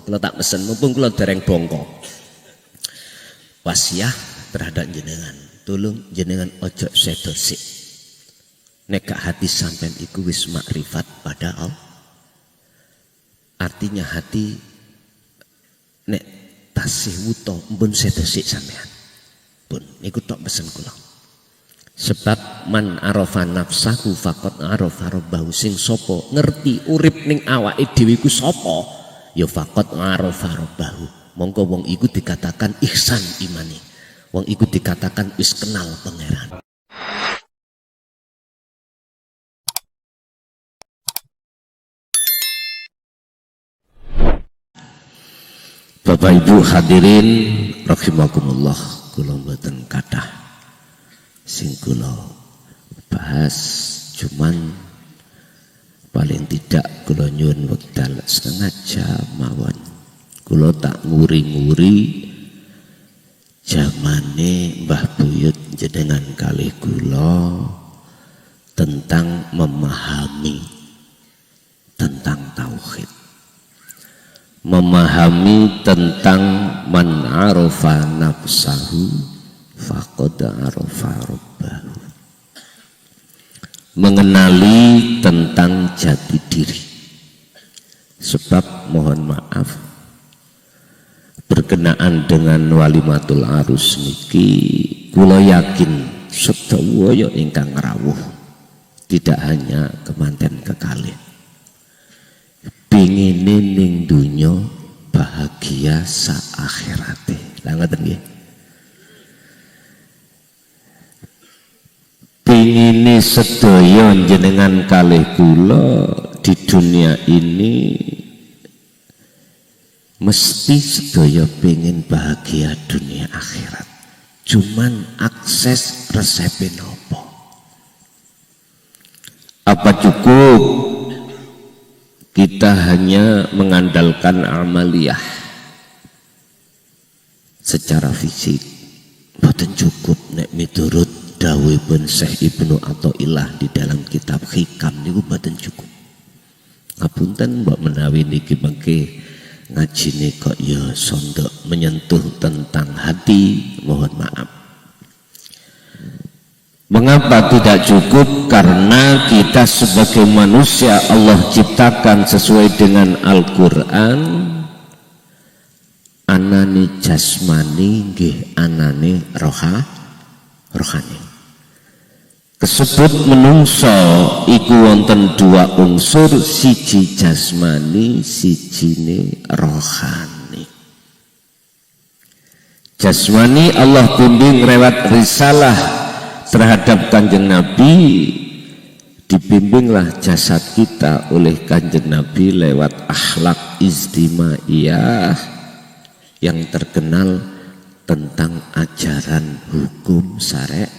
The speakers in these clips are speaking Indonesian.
Kula tak pesen mumpung kula dereng bongko. Wasiah terhadap jenengan, tolong jenengan ojo sedo sik. Nek gak hati sampean iku wis makrifat pada Allah. Artinya hati nek tasih wuto mbun sedo sik sampean. Pun niku tok pesen kula. Sebab man arafa nafsahu faqad arafa rabbahu, sing sapa ngerti urip ning awake dhewe iku sapa ya faqad arafa rabbahu, mongko wong iku dikatakan ihsan imani, wong iku dikatakan wis kenal pangeran. Bapak Ibu hadirin rahimakumullah, kula mboten kathah sing kula bahas, cuman paling tidak kula nyuwun wekdal setengah jam mawon. Kula tak nguri-nguri zamane Mbah Buyut jenengan kalih kula tentang memahami tentang tauhid, memahami tentang man arafa nafsahu faqad arafa rabbahu, mengenali tentang jati diri. Sebab mohon maaf berkenaan dengan walimatul arus niki kula yakin sedaya ingkang rawuh tidak hanya kemanten kekalih pingine ning dunya bahagia sa akhirate. Lah ngoten nggih. Pingine sedaya jenengan kalih kula di dunia ini mesti sedaya pengin bahagia dunia akhirat. Cuman akses resepe nopo? Apa cukup kita hanya mengandalkan amaliyah secara fisik? Boten cukup nek miturut dawuhipun Syekh Ibnu Athaillah di dalam kitab Hikam niku boten cukup. Ngapunten mbok menawi niki mengke ngajine kok ya sondok menyentuh tentang hati, mohon maaf. Mengapa tidak cukup? Karena kita sebagai manusia Allah ciptakan sesuai dengan Al-Qur'an, anane jasmani nggih anane rohani. Kesebut menungso iku wonten dua unsur, siji jasmani, sijine rohani. Jasmani Allah bimbing lewat risalah terhadap Kanjeng Nabi, dibimbinglah jasad kita oleh Kanjeng Nabi lewat akhlak istimaiyah yang terkenal tentang ajaran hukum syariat,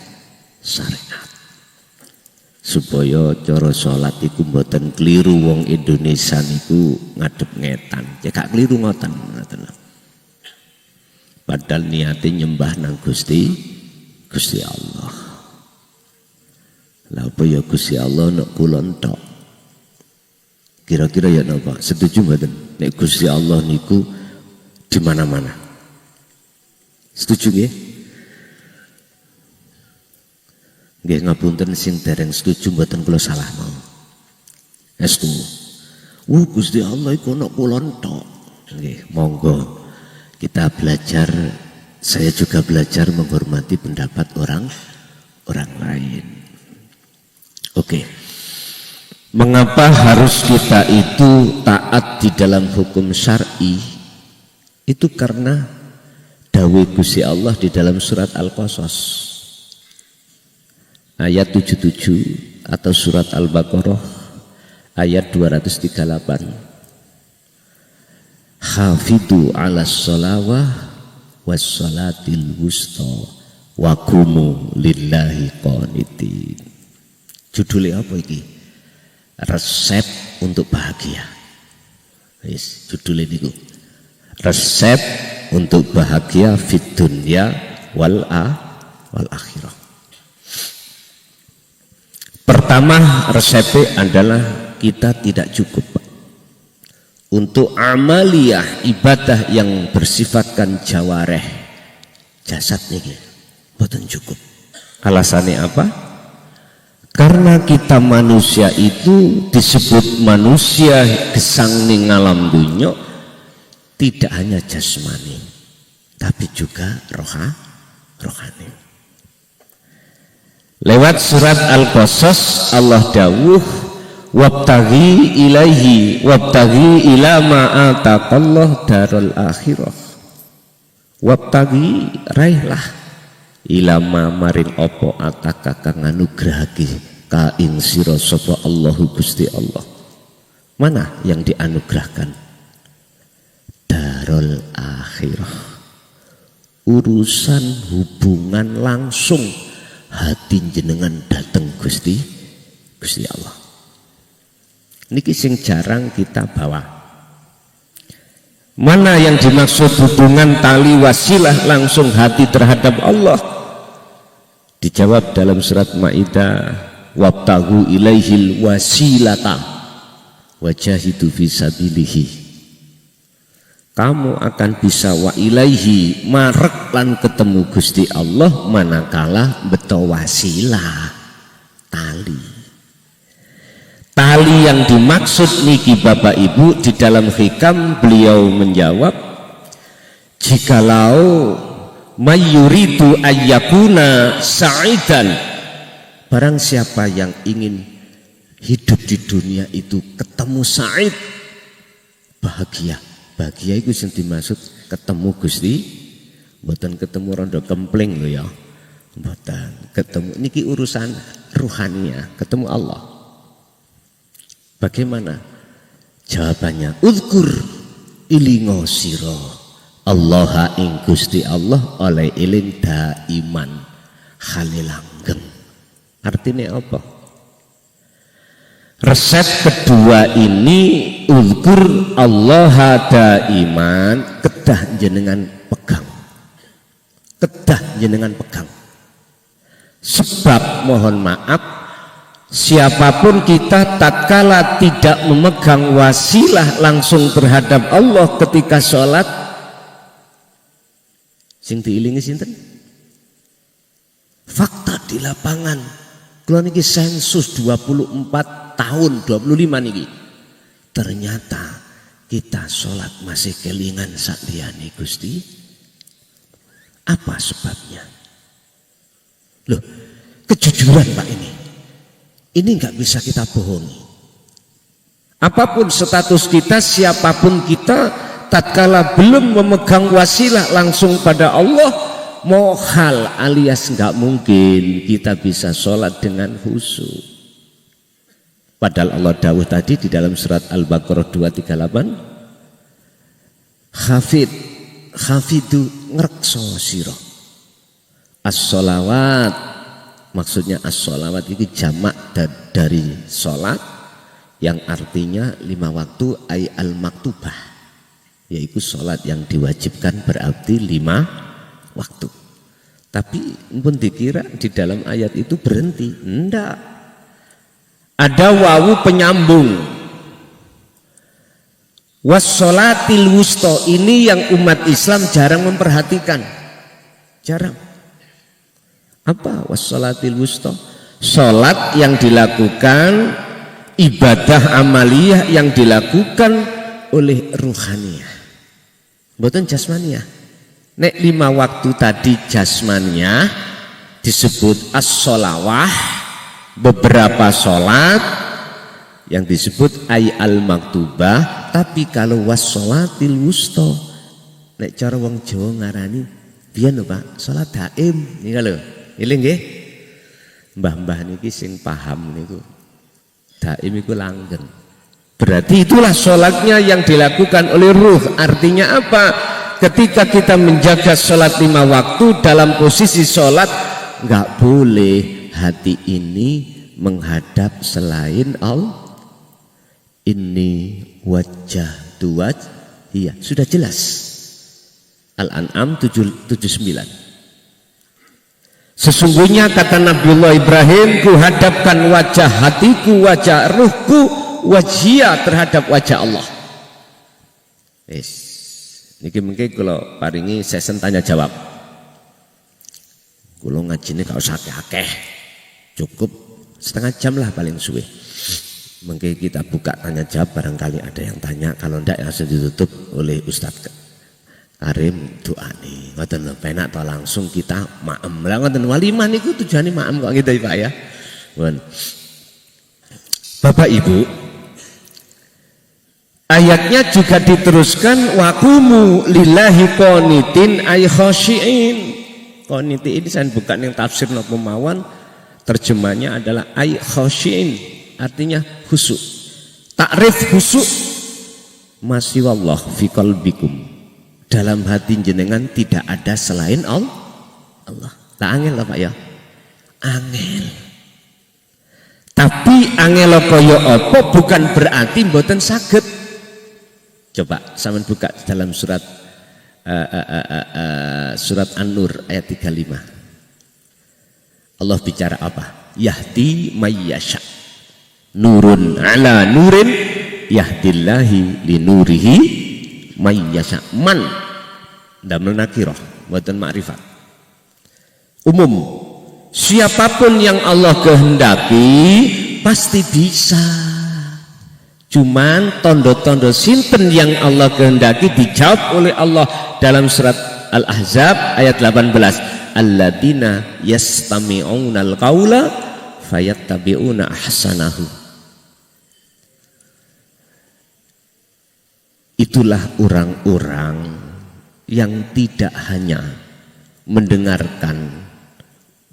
supaya cara sholat iku mboten keliru. Wong Indonesia niku ngadep ngetan, ya gak keliru ngoten. Padahal niatnya nyembah nang Gusti Allah. Lah apa ya Gusti Allah nek kula entok? Kira-kira ya napa? Setuju mboten nek Gusti Allah niku di mana-mana? Setuju nggih? Nggih ngapunten sing dereng setuju mboten kula salah mau. Estu. Gusti Allah iku ana kula entok. Nggih, monggo kita belajar, saya juga belajar menghormati pendapat orang lain. Oke. Mengapa harus kita itu taat di dalam hukum syar'i? Itu karena dawuh Gusti Allah di dalam surat Al-Qasas ayat 77 atau surat Al-Baqarah ayat 238. Hafidhu 'alas sholawah was sholatil wusta wa qumu lillahi qanitin. Judulnya apa iki? Resep untuk bahagia. Wis judulnya niku. Resep untuk bahagia fid dunya wal akhirah. Pertama resepnya adalah kita tidak cukup untuk amaliyah ibadah yang bersifatkan jawareh jasad niki boten cukup. Alasannya apa? Karena kita manusia itu disebut manusia gesang ning alam dunya tidak hanya jasmani tapi juga rohani. Lewat surat Al-Qasas Allah dawuh wabtaghi ilaihi wabtaghi ila ma ataqallah darul akhirah. Wabtaghi raihlah ila ma maring apa ataka kang anugrahake ka ing sira sapa Allahu Gusti Allah. Mana yang dianugerahkan? Darul akhirah. Urusan hubungan langsung hati jenengan dateng Gusti Allah. Niki sing jarang kita bawa. Mana yang dimaksud hubungan tali wasilah langsung hati terhadap Allah? Dijawab dalam surat Maidah, wabtaghu ilaihil wasilata wajahidu fi sabilihi. Kamu akan bisa wa ilaihi marek lan ketemu Gusti Allah manakala beto wasilah tali yang dimaksud niki Bapak Ibu di dalam hikam beliau menjawab jikalau mayyuridu ayyakuna sa'idan barang siapa yang ingin hidup di dunia itu ketemu sa'id bahagia itu yang dimaksud ketemu Gusti mboten ketemu rondo kempling lho ya mboten ketemu niki urusan ruhania ketemu Allah. Bagaimana jawabannya? Uzkur ilingo siro Allah ing Gusti Allah oleh iling daiman khalilanggeng. Artinya apa? Resep kedua ini uzkur Allah daiman kedah jenengan pegang. Sebab mohon maaf siapapun kita tatkala tidak memegang wasilah langsung terhadap Allah ketika sholat sing diilingi sinten? Fakta di lapangan kalau niki sensus 24 tahun 25 niki ternyata kita sholat masih kelingan sakliyane Gusti. Apa sebabnya? Loh, kejujuran Pak ini nggak bisa kita bohongi. Apapun status kita, siapapun kita, tatkala belum memegang wasilah langsung pada Allah, mohal alias nggak mungkin kita bisa sholat dengan khusyuk. Padahal Allah dawuh tadi di dalam surat Al-Baqarah 238, Hafidu ngrekso sira. As-sholawat, maksudnya as-sholawat itu jamak dari sholat yang artinya 5 waktu ay al-maktubah, yaitu sholat yang diwajibkan berarti 5 waktu. Tapi pun dikira di dalam ayat itu berhenti, enggak. Ada wawu penyambung. Wassolatil wusto, ini yang umat Islam jarang memperhatikan. Jarang. Apa wassolatil wusto? Sholat yang dilakukan, ibadah amaliyah yang dilakukan oleh ruhaniyah, bukan jasmaniyah. Nek 5 waktu tadi jasmaniyah disebut as-sholawah, beberapa sholat yang disebut ay al-maktubah. Tapi kalau wassolatil wusto, nek cara wong Jawa ngarani biyen lho Pak, sholat daim niku lho. Eling nggih? Mbah-mbah niki sing paham niku. Daim iku langgeng. Berarti itulah sholatnya yang dilakukan oleh ruh. Artinya apa? Ketika kita menjaga sholat 5 waktu dalam posisi sholat, nggak boleh hati ini menghadap selain Allah. Ini wajah tuwaj, iya sudah jelas. Al-An'am 79. Sesungguhnya kata Nabiullah Ibrahim, ku hadapkan wajah hatiku, wajah ruhku, wajhia terhadap wajah Allah. Wis. Niki mengke kula paringi sesen tanya jawab. Kula ngajine gak usah akeh-akeh. Cukup setengah jam lah paling suwe. Mengke kita buka tanya jawab, barangkali ada yang tanya, kalau ndak langsung ditutup oleh Ustadz Karim doa nih. Ngoten lho, penak to langsung kita maem. Lah ngoten walimah niku tujuane maem kok gitu Pak ya. Bapak Ibu, ayatnya juga diteruskan waqumu lillahi qanitin ay khashiin. Qaniti ini saya bukan yang tafsir napa mawon, terjemahnya adalah ay khashiin, artinya khusyuk. Takrif khusyuk masih wallah fi qalbikum. Dalam hati jenengan tidak ada selain Allah. Tak angel lah Pak ya. Angel. Tapi angel kaya apa bukan berarti mboten saged. Coba sampean buka dalam surat surat An-Nur ayat 35. Allah bicara apa? Yahdi mayyasha. Nurun ala nurin yahdillahi li nurihi mayyasha. Man damel nakirah mboten makrifat. Umum. Siapapun yang Allah kehendaki pasti bisa. Cuman tondo-tondo sinten yang Allah kehendaki dijawab oleh Allah dalam surat Al-Ahzab ayat 18. Alladzina yastami'unal qaula fayattabi'una ahsanahu. Itulah orang-orang yang tidak hanya mendengarkan,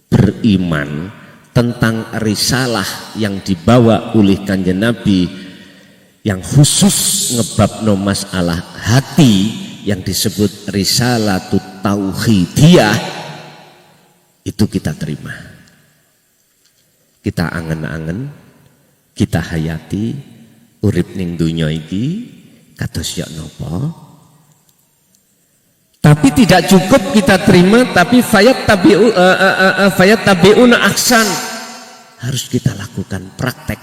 beriman tentang risalah yang dibawa oleh Kanjeng Nabi yang khusus ngebabno masalah hati yang disebut risalatut tauhidiyah, itu kita terima, kita angen-angen, kita hayati urip ning dunya iki kados ya napa. Tapi tidak cukup kita terima, tapi fayattabi'una ahsan, harus kita lakukan praktek.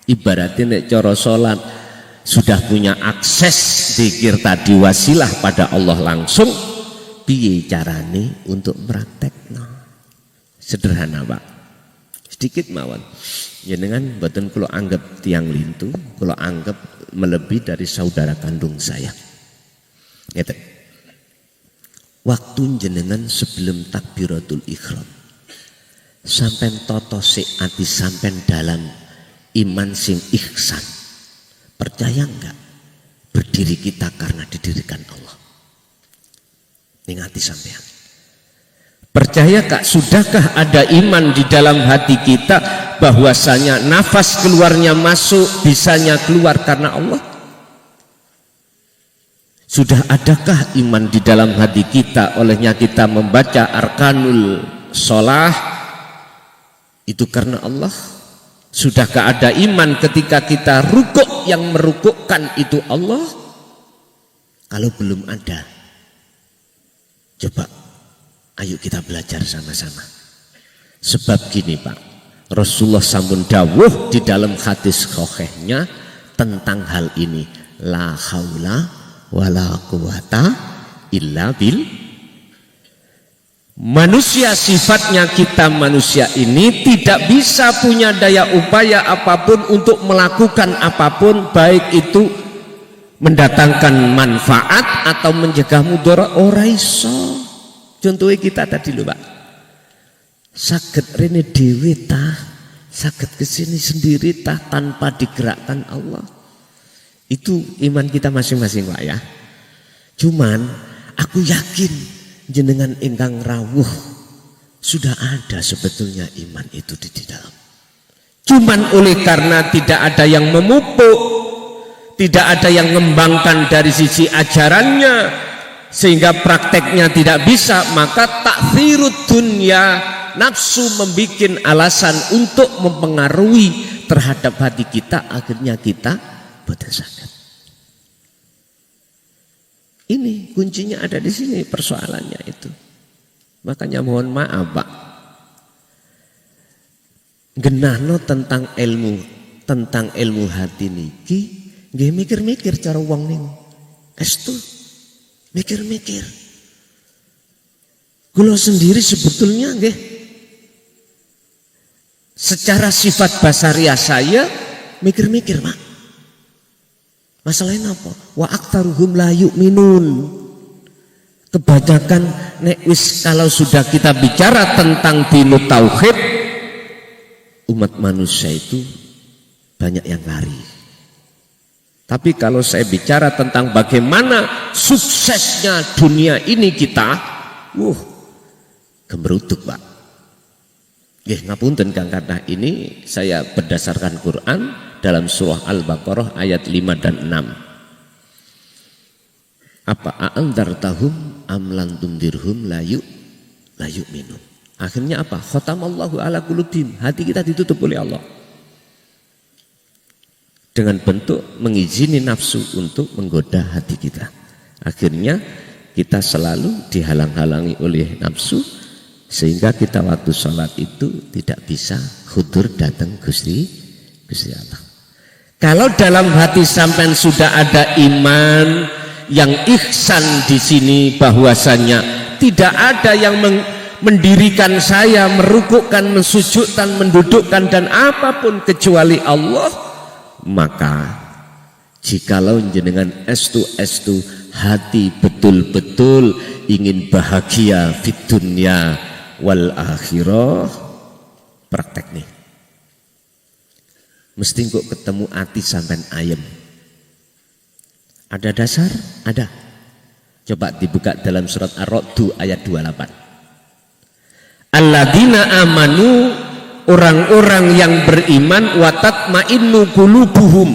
Ibaratnya nek cara salat sudah punya akses zikir tadi wasilah pada Allah langsung, piye carane untuk praktek? Sederhana Pak, sedikit mawon. Jenengan mboten kula anggap tiang lintu, kula anggap melebihi dari saudara kandung saya. Ngeten. Waktu jenengan sebelum takbiratul ihram sampai toto ati sampai dalam iman sing ihsan, percaya enggak berdiri kita karena didirikan Allah? Ning ati sampean percaya kak, sudahkah ada iman di dalam hati kita bahwasanya nafas keluarnya masuk bisanya keluar karena Allah? Sudah adakah iman di dalam hati kita, olehnya kita membaca arkanul sholah itu karena Allah? Sudahkah ada iman ketika kita rukuk yang merukukkan itu Allah? Kalau belum ada, coba ayo kita belajar sama-sama. Sebab gini Pak, Rasulullah sampun dawuh di dalam hadis sahihnya tentang hal ini, la haula wala quwata illa bil. Manusia sifatnya, kita manusia ini tidak bisa punya daya upaya apapun untuk melakukan apapun, baik itu mendatangkan manfaat atau mencegah mudarat. Ora iso. Contohnya kita tadi lho Pak, saged rene dhewe tah, saged kesini sendiri tah tanpa digerakkan Allah. Itu iman kita masing-masing Pak ya. Cuman aku yakin jenengan ingkang rawuh sudah ada sebetulnya iman itu di dalam. Cuman oleh karena tidak ada yang memupuk, tidak ada yang mengembangkan dari sisi ajarannya, sehingga prakteknya tidak bisa, maka takfirud dunya, nafsu membuat alasan untuk mempengaruhi terhadap hati kita, akhirnya kita boten saged. Ini kuncinya ada di sini, persoalannya itu. Makanya mohon maaf Pak, genahno tentang ilmu hati niki nggih mikir-mikir cara wong niku. Estu mikir-mikir. Kula sendiri sebetulnya nggih secara sifat basariah saya mikir-mikir, Pak. Masalahnya apa? Wa aktsaruhum la yu'minun. Kebanyakan nek wis kalau sudah kita bicara tentang dinut tauhid, umat manusia itu banyak yang lari. Tapi kalau saya bicara tentang bagaimana suksesnya dunia ini kita, gemerutuk, Pak. Ngapunten Kang, karena ini saya berdasarkan Quran dalam surah Al-Baqarah ayat 5 dan 6. Apa a'andartahum am lam tundirhum la yu'minun. Akhirnya apa? Khatamallahu ala qulubihim. Hati kita ditutup oleh Allah. Dengan bentuk mengizini nafsu untuk menggoda hati kita. Akhirnya kita selalu dihalang-halangi oleh nafsu sehingga kita waktu sholat itu tidak bisa khudur datang Gusti Allah. Kalau dalam hati sampean sudah ada iman yang ihsan di sini, bahwasanya tidak ada yang mendirikan saya, merukukkan, mensujudkan, mendudukkan dan apapun kecuali Allah, maka jikalau jenengan estu hati betul-betul ingin bahagia di dunia wal akhirah, praktek nih. Mesti kok ketemu ati sampean ayem. Ada dasar? Ada. Coba dibuka dalam surat Ar-Ra'd ayat 28. Alladzina amanu, orang-orang yang beriman, wa tatma'innu qulubuhum,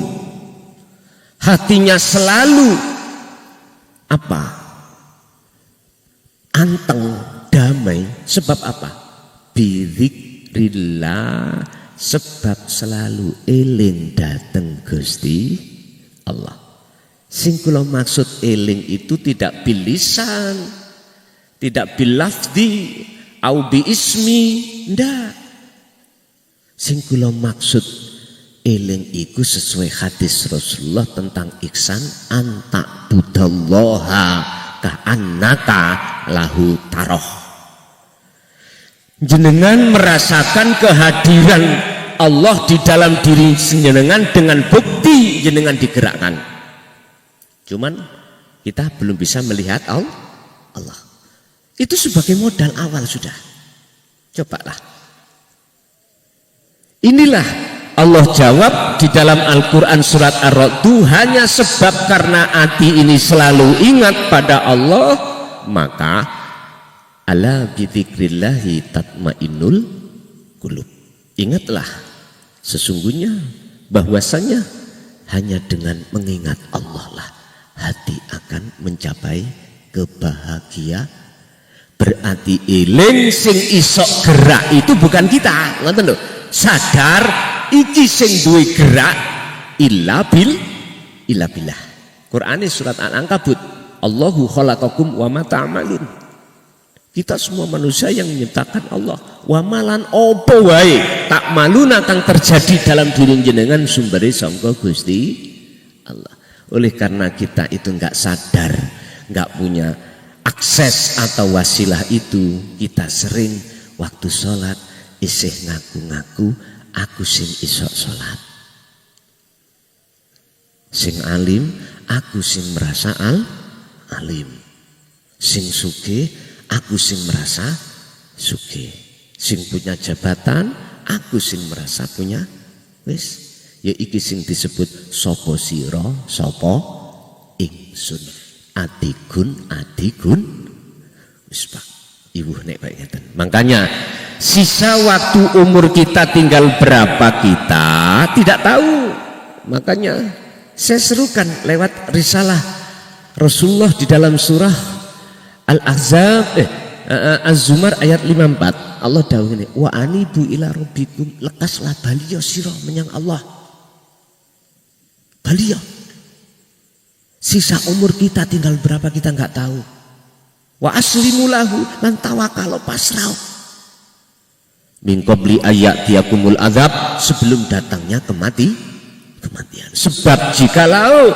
hatinya selalu apa? Anteng, damai. Sebab apa? Bidzikrillah, sebab selalu eling dateng Gusti Allah. Sing kula maksud eling itu tidak bilisan, tidak bilafdi, au bi ismi, ndak. Sing kula maksud eling iku sesuai hadis Rasulullah tentang ihsan, anta budallaha ka'annaka lahu taroh. Jenengan merasakan kehadiran Allah di dalam diri jenengan dengan bukti jenengan digerakkan. Cuman kita belum bisa melihat Allah. Itu sebagai modal awal sudah. Cobalah. Inilah Allah jawab di dalam Al-Quran surat Ar-Ra'd, hanya sebab karena hati ini selalu ingat pada Allah, maka ala bidzikrillahi tatmainnul qulub. Ingatlah sesungguhnya bahwasanya hanya dengan mengingat Allah lah hati akan mencapai kebahagiaan. Berarti eling sing isok gerak itu bukan kita, ngoten lho. Sadar iki sing duwe gerak illa billah. Qur'ane surat Al-Ankabut, Allahu khalaqakum wa ma ta'malun. Kita semua manusia yang menciptakan Allah. Wa malan opo wae tak malun akan terjadi dalam diri jenengan sumbere sangka Gusti Allah. Oleh karena kita itu enggak sadar, enggak punya akses atau wasilah itu, kita sering waktu sholat isih ngaku-ngaku aku sing isok sholat, sing alim aku sing merasa alim, sing sugih aku sing merasa sugih, sing punya jabatan aku sing merasa punya wis. Ya iki sing disebut sopo siro, sopo ingsun, adigun wis Pak ibu nek baik ngeten. Makanya sisa waktu umur kita tinggal berapa kita tidak tahu. Makanya saya serukan lewat risalah Rasulullah di dalam surah Al-Ahzab Az-Zumar ayat 54. Allah dawuh ngene, wa anibu ila rabbikum, lekaslah baliyo sira menyang Allah. Beliau sisa umur kita tinggal berapa kita nggak tahu. Wa aslimu lahu lan tawakal pasrah min qabli ayatiyakumul azab, sebelum datangnya kematian. Sebab jikalau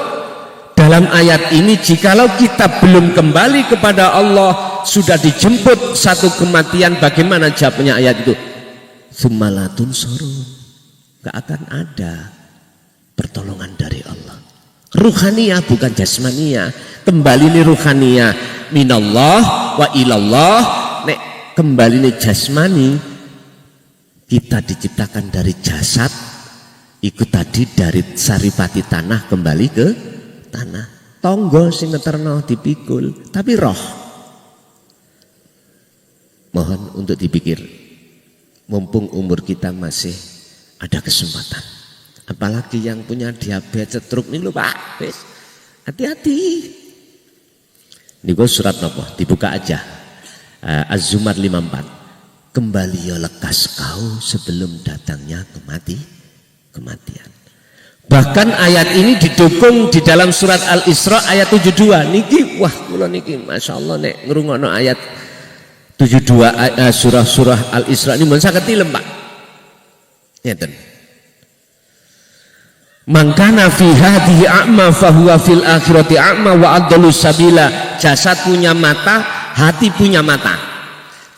dalam ayat ini, jikalau kita belum kembali kepada Allah, sudah dijemput satu kematian, bagaimana jawabnya ayat itu? Summalatun sorun, gak akan ada pertolongan dari Allah. Ruhaniyah bukan jasmaniyah. Kembali ini ruhaniyah, minallah wa ilallah. Nek kembali ini jasmani, kita diciptakan dari jasad, ikut tadi dari saripati tanah kembali ke tanah. Tonggo sing ngeterno dipikul, tapi roh. Mohon untuk dipikir, mumpung umur kita masih ada kesempatan. Apalagi yang punya diabetes, stroke ini lupa, hati-hati. Niku surat nopo, dibuka aja. Az-Zumar 54. Kembali ya lekas kau sebelum datangnya kematian. Bahkan ayat ini didukung di dalam surat Al-Isra ayat 72. Niki wah kula niki masyaallah nek ngrungokno ayat 72 surah Al-Isra ini mun saged tilem Pak. Ngeten. Mangkana fi hadhihi a'ma fahuwa fil akhirati a'ma wa adallu sabila. Jasad punya mata, hati punya mata.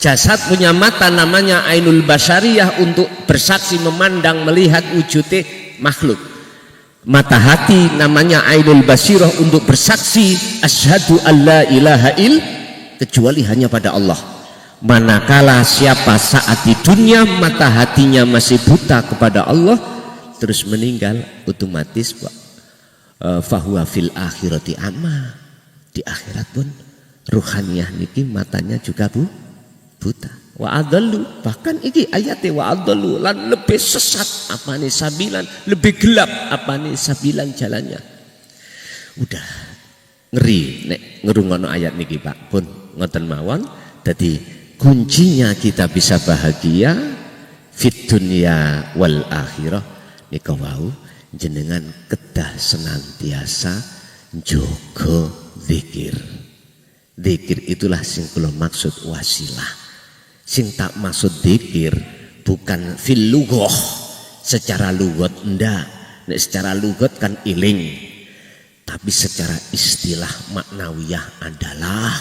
Jasad punya mata namanya ainul basyariyah untuk bersaksi memandang melihat wujudnya makhluk. Mata hati namanya ainul basirah untuk bersaksi asyhadu alla ilaha kecuali hanya pada Allah. Manakala siapa saat di dunia mata hatinya masih buta kepada Allah, terus meninggal, otomatis fahuwa fil akhirati amma, di akhirat pun ruhaniyah niki matanya juga buta. Wa adallu, bahkan iki ayatnya wa adallu lan lebih sesat apane sabilan, lebih gelap apane sabilan jalannya. Udah ngeri nek ngrungokno ayat niki Pak, pun ngoten mawon. Dadi kuncinya kita bisa bahagia fit dunya wal akhirah nika wau jenengan kedah senantiasa njogo zikir. Zikir itulah sing kula maksud wasilah. Sing tak maksud zikir bukan fil lughah, secara lugat ndak. Nek secara lugat kan iling. Tapi secara istilah maknawiyah adalah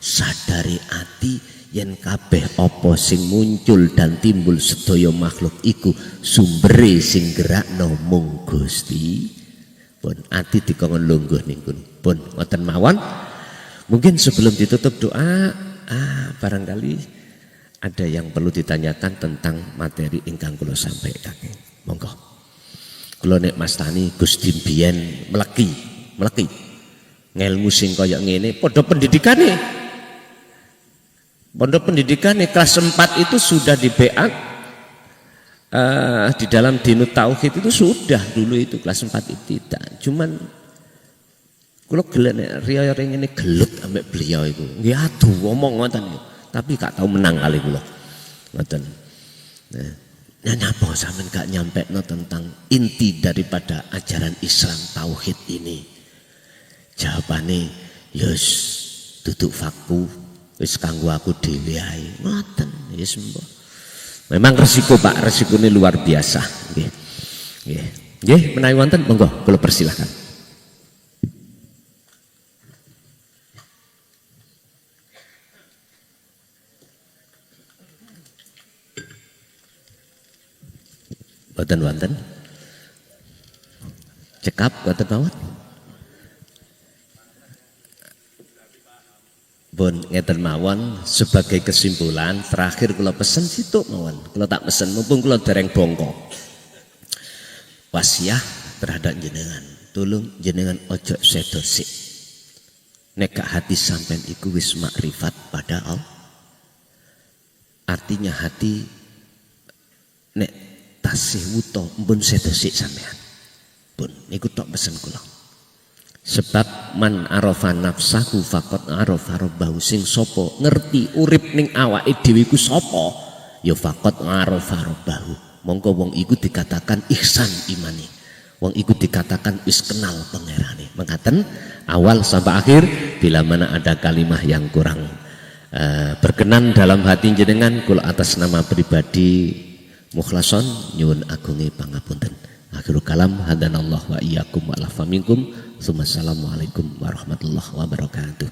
sadari ati yen kabeh apa sing muncul dan timbul sedaya makhluk iku sumbere sing gerakno mung Gusti. Pun ati dikongkon lungguh niku. Pun ngoten mawon. Mungkin sebelum ditutup doa, barangkali ada yang perlu ditanyakan tentang materi ingkang kula sampaikan. Monggo. Kula nek mastani Gusti biyen mleki. Ngelmu sing kaya ngene padha pendidikane. Pondok pendidikane kelas 4 itu sudah di BA di dalam Dinut Tauhid itu sudah dulu itu kelas 4 itu tidak. Cuman kula gelek riyo ngene gelut ambek beliau itu. Nggih aduh ngomong ngoten niku. Tapi gak tahu menang kali kula. Ngoten. Nah, napa sampean gak nyampekno tentang inti daripada ajaran Islam tauhid ini? Jawabane yus duduk faku wis kanggo aku dhewe ae. Ngoten, wis mbah. Memang resiko Pak, resikone luar biasa. Nggih. Nggih, menawi wonten monggo kula persilahkan. Wonten cekap wonten mawon. Bon ngeten mawon sebagai kesimpulan terakhir kula pesen situ mawon. Kula tak pesen mumpung kula dereng bongko. Wasiah terhadap jenengan, tolong jenengan ojo sedo sik. Nek gak hati sampean iku wis makrifat pada Allah. Artinya hati nek tasih wuto mbun sedo sik sampean. Pun niku tok pesen kula. Sebab man arafa nafsahu faqad arafa rabbahu, sing sapa ngerti urip ning awake dhewe iku sapa ya faqad arafa rabbahu. Monggo wong iku dikatakan ihsan imani. Wong iku dikatakan wis kenal pangerane. Mengatakan awal sampai akhir, bila mana ada kalimah yang kurang berkenan dalam hati jenengan, kula atas nama pribadi mukhlason nyuwun agungi pangapunten. Akhirul kalam hadanallahu wa iyyakum wa lafa minkum. Assalamualaikum warahmatullahi wabarakatuh.